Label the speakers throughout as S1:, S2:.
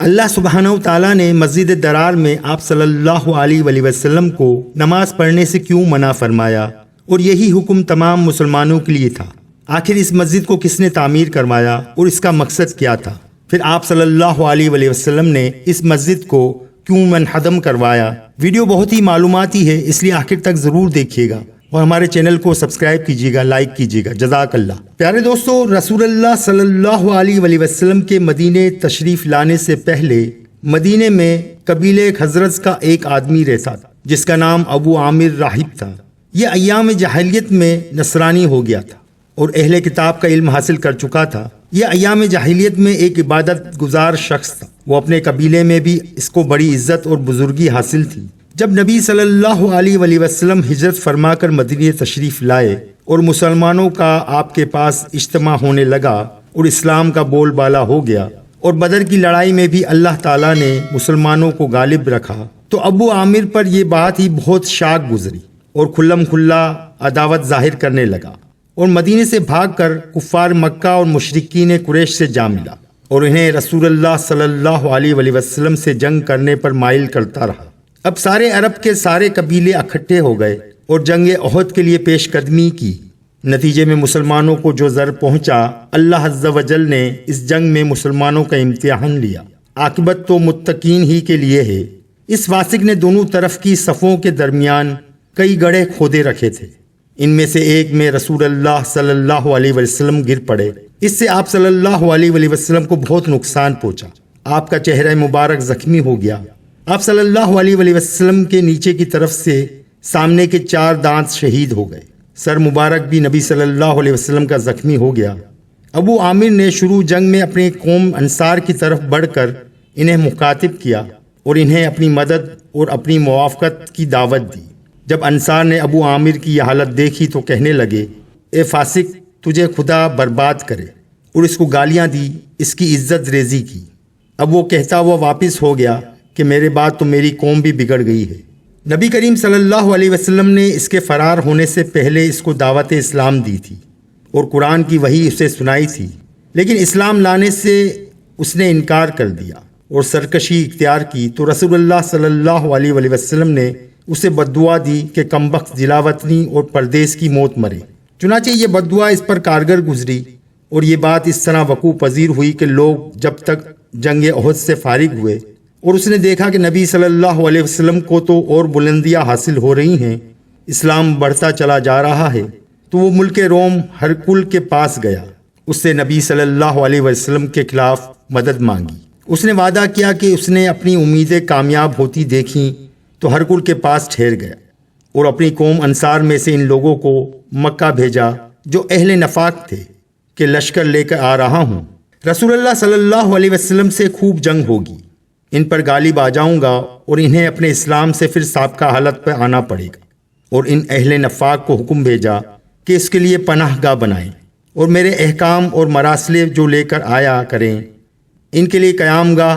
S1: اللہ سبحانہ و تعالیٰ نے مسجد درار میں آپ صلی اللہ علیہ وآلہ وسلم کو نماز پڑھنے سے کیوں منع فرمایا، اور یہی حکم تمام مسلمانوں کے لیے تھا؟ آخر اس مسجد کو کس نے تعمیر کروایا اور اس کا مقصد کیا تھا؟ پھر آپ صلی اللہ علیہ وآلہ وسلم نے اس مسجد کو کیوں منہدم کروایا؟ ویڈیو بہت ہی معلوماتی ہے، اس لیے آخر تک ضرور دیکھیے گا اور ہمارے چینل کو سبسکرائب کیجیے گا، لائک کیجیے گا، جزاک اللہ۔ پیارے دوستو، رسول اللہ صلی اللہ علیہ وآلہ وسلم کے مدینے تشریف لانے سے پہلے مدینے میں قبیلے خزرج کا ایک آدمی رہتا تھا جس کا نام ابو عامر راہب تھا۔ یہ ایام جاہلیت میں نصرانی ہو گیا تھا اور اہل کتاب کا علم حاصل کر چکا تھا۔ یہ ایام جاہلیت میں ایک عبادت گزار شخص تھا۔ وہ اپنے قبیلے میں بھی اس کو بڑی عزت اور بزرگی حاصل تھی۔ جب نبی صلی اللہ علیہ وآلہ وسلم ہجرت فرما کر مدینے تشریف لائے اور مسلمانوں کا آپ کے پاس اجتماع ہونے لگا اور اسلام کا بول بالا ہو گیا اور بدر کی لڑائی میں بھی اللہ تعالیٰ نے مسلمانوں کو غالب رکھا، تو ابو عامر پر یہ بات ہی بہت شاک گزری اور کھلم کھلا عداوت ظاہر کرنے لگا اور مدینے سے بھاگ کر کفار مکہ اور مشرکین قریش سے جا ملا اور انہیں رسول اللہ صلی اللہ علیہ وآلہ وسلم سے جنگ کرنے پر مائل کرتا رہا۔ اب سارے عرب کے سارے قبیلے اکٹھے ہو گئے اور جنگ احد کے لیے پیش قدمی کی۔ نتیجے میں مسلمانوں کو جو ضرر پہنچا، اللہ عز و جل نے اس جنگ میں مسلمانوں کا امتحان لیا۔ عاقبت تو متقین ہی کے لیے ہے۔ اس فاسق نے دونوں طرف کی صفوں کے درمیان کئی گڑھے کھودے رکھے تھے۔ ان میں سے ایک میں رسول اللہ صلی اللہ علیہ وسلم گر پڑے۔ اس سے آپ صلی اللہ علیہ وآلہ وسلم کو بہت نقصان پہنچا۔ آپ کا چہرہ مبارک زخمی ہو گیا۔ آپ صلی اللہ علیہ وآلہ وسلم کے نیچے کی طرف سے سامنے کے 4 دانت شہید ہو گئے۔ سر مبارک بھی نبی صلی اللہ علیہ وسلم کا زخمی ہو گیا۔ ابو عامر نے شروع جنگ میں اپنی قوم انصار کی طرف بڑھ کر انہیں مخاطب کیا اور انہیں اپنی مدد اور اپنی موافقت کی دعوت دی۔ جب انصار نے ابو عامر کی یہ حالت دیکھی تو کہنے لگے، اے فاسق، تجھے خدا برباد کرے، اور اس کو گالیاں دی، اس کی عزت ریزی کی۔ اب وہ کہتا ہوا واپس ہو گیا کہ میرے بعد تو میری قوم بھی بگڑ گئی ہے۔ نبی کریم صلی اللہ علیہ وسلم نے اس کے فرار ہونے سے پہلے اس کو دعوت اسلام دی تھی اور قرآن کی وحی اسے سنائی تھی، لیکن اسلام لانے سے اس نے انکار کر دیا اور سرکشی اختیار کی، تو رسول اللہ صلی اللہ علیہ وآلہ وسلم نے اسے بددعا دی کہ کمبخت ضلع وطنی اور پردیس کی موت مرے۔ چنانچہ یہ بددعا اس پر کارگر گزری اور یہ بات اس طرح وقوع پذیر ہوئی کہ لوگ جب تک جنگ احد سے فارغ ہوئے اور اس نے دیکھا کہ نبی صلی اللہ علیہ وسلم کو تو اور بلندیاں حاصل ہو رہی ہیں، اسلام بڑھتا چلا جا رہا ہے، تو وہ ملک روم ہرکل کے پاس گیا۔ اس سے نبی صلی اللہ علیہ وسلم کے خلاف مدد مانگی۔ اس نے وعدہ کیا کہ اس نے اپنی امیدیں کامیاب ہوتی دیکھیں تو ہرکل کے پاس ٹھہر گیا اور اپنی قوم انصار میں سے ان لوگوں کو مکہ بھیجا جو اہل نفاق تھے کہ لشکر لے کر آ رہا ہوں، رسول اللہ صلی اللہ علیہ وسلم سے خوب جنگ ہوگی، ان پر غالب آ جاؤں گا اور انہیں اپنے اسلام سے پھر سابقہ حالت پر آنا پڑے گا۔ اور ان اہل نفاق کو حکم بھیجا کہ اس کے لیے پناہ گاہ بنائیں اور میرے احکام اور مراسلے جو لے کر آیا کریں ان کے لیے قیام گاہ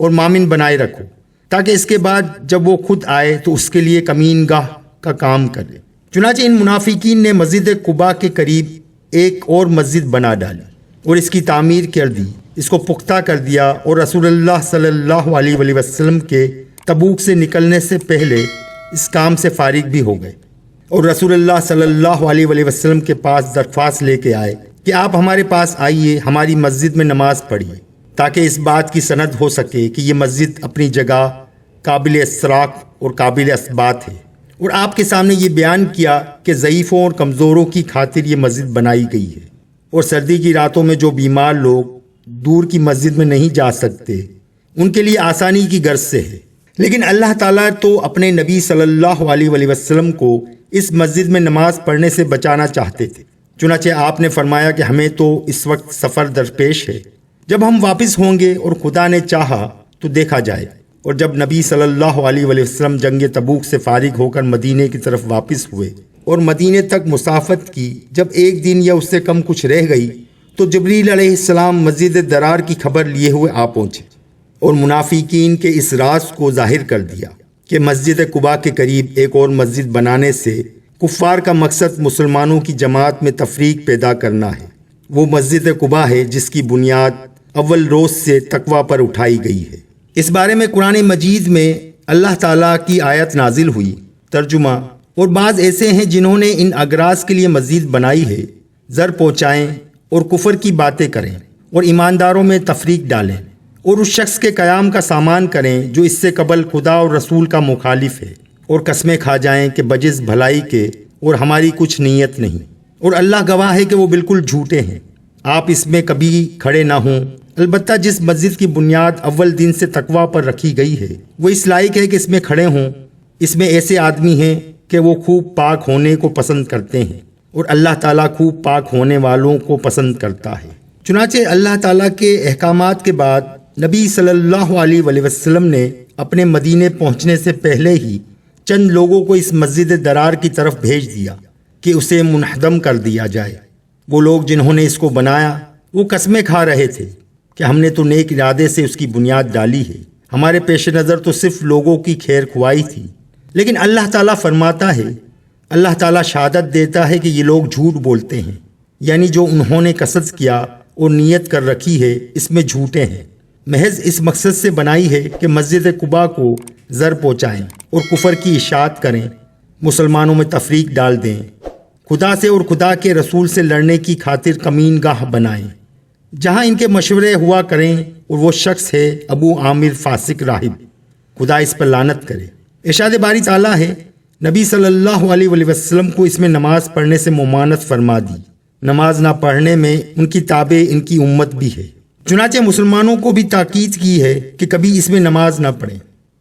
S1: اور مامن بنائے رکھو، تاکہ اس کے بعد جب وہ خود آئے تو اس کے لیے کمین گاہ کا کام کرے۔ چنانچہ ان منافقین نے مسجد قباء کے قریب ایک اور مسجد بنا ڈالی اور اس کی تعمیر کر دی، اس کو پختہ کر دیا، اور رسول اللہ صلی اللہ علیہ وآلہ وسلم کے تبوک سے نکلنے سے پہلے اس کام سے فارغ بھی ہو گئے اور رسول اللہ صلی اللہ علیہ وآلہ وسلم کے پاس درخواست لے کے آئے کہ آپ ہمارے پاس آئیے، ہماری مسجد میں نماز پڑھیے، تاکہ اس بات کی سند ہو سکے کہ یہ مسجد اپنی جگہ قابل استراق اور قابل اثبات ہے۔ اور آپ کے سامنے یہ بیان کیا کہ ضعیفوں اور کمزوروں کی خاطر یہ مسجد بنائی گئی ہے، اور سردی کی راتوں میں جو بیمار لوگ دور کی مسجد میں نہیں جا سکتے ان کے لیے آسانی کی غرض سے ہے۔ لیکن اللہ تعالیٰ تو اپنے نبی صلی اللہ علیہ وآلہ وسلم کو اس مسجد میں نماز پڑھنے سے بچانا چاہتے تھے، چنانچہ آپ نے فرمایا کہ ہمیں تو اس وقت سفر درپیش ہے، جب ہم واپس ہوں گے اور خدا نے چاہا تو دیکھا جائے۔ اور جب نبی صلی اللہ علیہ وآلہ وسلم جنگ تبوک سے فارغ ہو کر مدینے کی طرف واپس ہوئے اور مدینے تک مسافت کی، جب ایک دن یا اس سے کم کچھ رہ گئی تو جبریل علیہ السلام مسجد درار کی خبر لیے ہوئے آ پہنچے اور منافقین کے اس راز کو ظاہر کر دیا کہ مسجد قباء کے قریب ایک اور مسجد بنانے سے کفار کا مقصد مسلمانوں کی جماعت میں تفریق پیدا کرنا ہے۔ وہ مسجد قباء ہے جس کی بنیاد اول روز سے تقوی پر اٹھائی گئی ہے۔ اس بارے میں قرآن مجید میں اللہ تعالیٰ کی آیت نازل ہوئی۔ ترجمہ: اور بعض ایسے ہیں جنہوں نے ان اغراض کے لیے مسجد بنائی ہے، زر پہنچائیں اور کفر کی باتیں کریں اور ایمانداروں میں تفریق ڈالیں اور اس شخص کے قیام کا سامان کریں جو اس سے قبل خدا اور رسول کا مخالف ہے، اور قسمیں کھا جائیں کہ بجز بھلائی کے اور ہماری کچھ نیت نہیں، اور اللہ گواہ ہے کہ وہ بالکل جھوٹے ہیں۔ آپ اس میں کبھی کھڑے نہ ہوں۔ البتہ جس مسجد کی بنیاد اول دن سے تقوی پر رکھی گئی ہے وہ اس لائق ہے کہ اس میں کھڑے ہوں۔ اس میں ایسے آدمی ہیں کہ وہ خوب پاک ہونے کو پسند کرتے ہیں، اور اللہ تعالیٰ خوب پاک ہونے والوں کو پسند کرتا ہے۔ چنانچہ اللہ تعالیٰ کے احکامات کے بعد نبی صلی اللہ علیہ وآلہ وسلم نے اپنے مدینے پہنچنے سے پہلے ہی چند لوگوں کو اس مسجد درار کی طرف بھیج دیا کہ اسے منہدم کر دیا جائے۔ وہ لوگ جنہوں نے اس کو بنایا وہ قسمیں کھا رہے تھے کہ ہم نے تو نیک ارادے سے اس کی بنیاد ڈالی ہے، ہمارے پیش نظر تو صرف لوگوں کی خیر خواہی تھی۔ لیکن اللہ تعالیٰ فرماتا ہے، اللہ تعالیٰ شہادت دیتا ہے کہ یہ لوگ جھوٹ بولتے ہیں، یعنی جو انہوں نے قصد کیا اور نیت کر رکھی ہے اس میں جھوٹے ہیں۔ محض اس مقصد سے بنائی ہے کہ مسجد قباء کو زر پہنچائیں اور کفر کی اشاعت کریں، مسلمانوں میں تفریق ڈال دیں، خدا سے اور خدا کے رسول سے لڑنے کی خاطر کمین گاہ بنائیں، جہاں ان کے مشورے ہوا کریں، اور وہ شخص ہے ابو عامر فاسق راہب، خدا اس پر لعنت کرے۔ ارشاد باری تعالیٰ ہے، نبی صلی اللہ علیہ وآلہ وسلم کو اس میں نماز پڑھنے سے ممانعت فرما دی۔ نماز نہ پڑھنے میں ان کی تابع ان کی امت بھی ہے۔ چنانچہ مسلمانوں کو بھی تاکید کی ہے کہ کبھی اس میں نماز نہ پڑھیں۔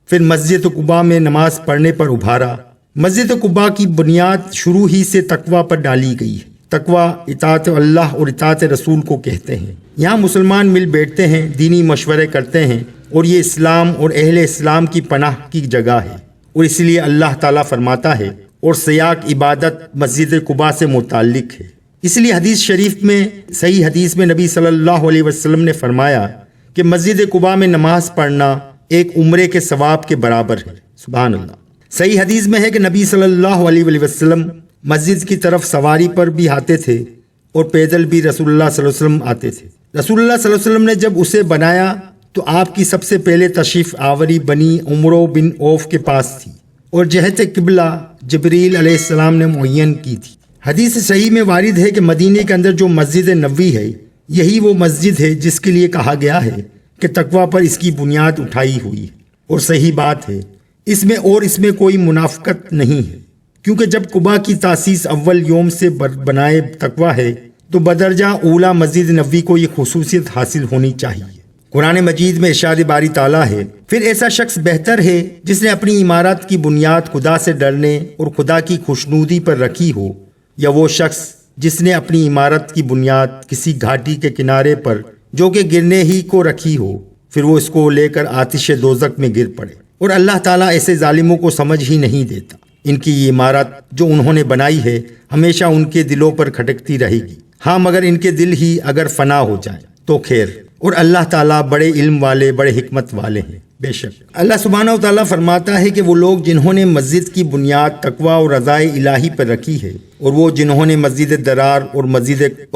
S1: پھر مسجد قباء میں نماز پڑھنے پر ابھارا۔ مسجد قباء کی بنیاد شروع ہی سے تقوی پر ڈالی گئی ہے۔ تقوی اطاعت اللہ اور اطاعت رسول کو کہتے ہیں۔ یہاں مسلمان مل بیٹھتے ہیں، دینی مشورے کرتے ہیں، اور یہ اسلام اور اہل اسلام کی پناہ کی جگہ ہے، اور اس لیے اللہ تعالیٰ فرماتا ہے، اور سیاق عبادت مسجد قباء سے متعلق ہے۔ اس لیے حدیث شریف میں، صحیح حدیث میں نبی صلی اللہ علیہ وسلم نے فرمایا کہ مسجد قباء میں نماز پڑھنا ایک عمرے کے ثواب کے برابر ہے۔ سبحان اللہ۔ صحیح حدیث میں ہے کہ نبی صلی اللہ علیہ وآلہ وسلم مسجد کی طرف سواری پر بھی آتے تھے اور پیدل بھی رسول اللہ صلی اللہ علیہ وسلم آتے تھے۔ رسول اللہ صلی اللہ علیہ وسلم نے جب اسے بنایا تو آپ کی سب سے پہلے تشریف آوری بنی عمرو بن عوف کے پاس تھی، اور جہت قبلہ جبریل علیہ السلام نے معین کی تھی۔ حدیث صحیح میں وارد ہے کہ مدینے کے اندر جو مسجد نبوی ہے یہی وہ مسجد ہے جس کے لیے کہا گیا ہے کہ تقوی پر اس کی بنیاد اٹھائی ہوئی ہے، اور صحیح بات ہے، اس میں کوئی منافقت نہیں ہے، کیونکہ جب قباء کی تاسیس اول یوم سے بنائے تقوی ہے تو بدرجہ اولا مسجد نبوی کو یہ خصوصیت حاصل ہونی چاہیے۔ قرآن مجید میں ارشاد باری تعالیٰ ہے، پھر ایسا شخص بہتر ہے جس نے اپنی عمارت کی بنیاد خدا سے ڈرنے اور خدا کی خوشنودی پر رکھی ہو، یا وہ شخص جس نے اپنی عمارت کی بنیاد کسی گھاٹی کے کنارے پر جو کہ گرنے ہی کو رکھی ہو، پھر وہ اس کو لے کر آتش دوزخ میں گر پڑے، اور اللہ تعالیٰ ایسے ظالموں کو سمجھ ہی نہیں دیتا۔ ان کی یہ عمارت جو انہوں نے بنائی ہے ہمیشہ ان کے دلوں پر کھٹکتی رہے گی، ہاں مگر ان کے دل ہی اگر فنا ہو جائیں تو خیر، اور اللہ تعالیٰ بڑے علم والے، بڑے حکمت والے ہیں۔ بے شک اللہ سبحانہ و تعالیٰ فرماتا ہے کہ وہ لوگ جنہوں نے مسجد کی بنیاد تقوی اور رضائے الہی پر رکھی ہے، اور وہ جنہوں نے مسجد درار اور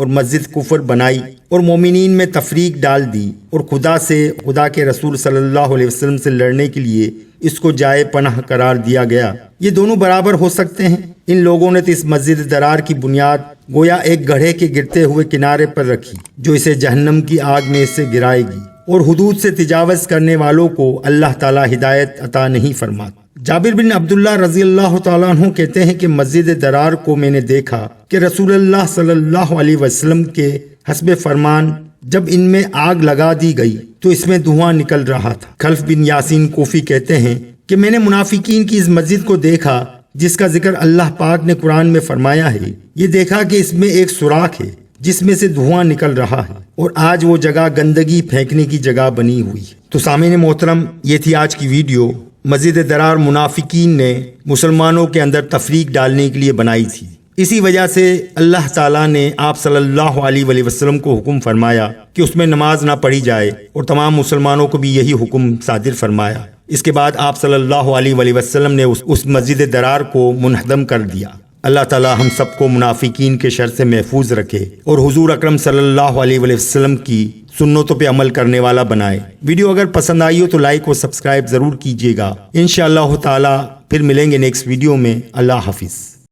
S1: مسجد کفر بنائی اور مومنین میں تفریق ڈال دی، اور خدا سے، خدا کے رسول صلی اللہ علیہ وسلم سے لڑنے کے لیے اس کو جائے پناہ قرار دیا گیا، یہ دونوں برابر ہو سکتے ہیں؟ ان لوگوں نے تو اس مسجد درار کی بنیاد گویا ایک گڑھے کے گرتے ہوئے کنارے پر رکھی جو اسے جہنم کی آگ میں سے گرائے گی، اور حدود سے تجاوز کرنے والوں کو اللہ تعالیٰ ہدایت عطا نہیں فرماتا۔ جابر بن عبداللہ رضی اللہ تعالیٰ عنہ کہتے ہیں کہ مسجد درار کو میں نے دیکھا کہ رسول اللہ صلی اللہ علیہ وسلم کے حسب فرمان جب ان میں آگ لگا دی گئی تو اس میں دھواں نکل رہا تھا۔ خلف بن یاسین کوفی کہتے ہیں کہ میں نے منافقین کی اس مسجد کو دیکھا جس کا ذکر اللہ پاک نے قرآن میں فرمایا ہے، یہ دیکھا کہ اس میں ایک سوراخ ہے جس میں سے دھواں نکل رہا ہے، اور آج وہ جگہ گندگی پھینکنے کی جگہ بنی ہوئی ہے۔ تو سامعین محترم، یہ تھی آج کی ویڈیو۔ مسجد درار منافقین نے مسلمانوں کے اندر تفریق ڈالنے کے لیے بنائی تھی، اسی وجہ سے اللہ تعالیٰ نے آپ صلی اللہ علیہ وآلہ وسلم کو حکم فرمایا کہ اس میں نماز نہ پڑھی جائے، اور تمام مسلمانوں کو بھی یہی حکم صادر فرمایا۔ اس کے بعد آپ صلی اللہ علیہ وآلہ وسلم نے اس مسجد درار کو منہدم کر دیا۔ اللہ تعالی ہم سب کو منافقین کے شر سے محفوظ رکھے اور حضور اکرم صلی اللہ علیہ وسلم کی سنتوں پہ عمل کرنے والا بنائے۔ ویڈیو اگر پسند آئی ہو تو لائک و سبسکرائب ضرور کیجیے گا۔ انشاءاللہ تعالی پھر ملیں گے نیکسٹ ویڈیو میں۔ اللہ حافظ۔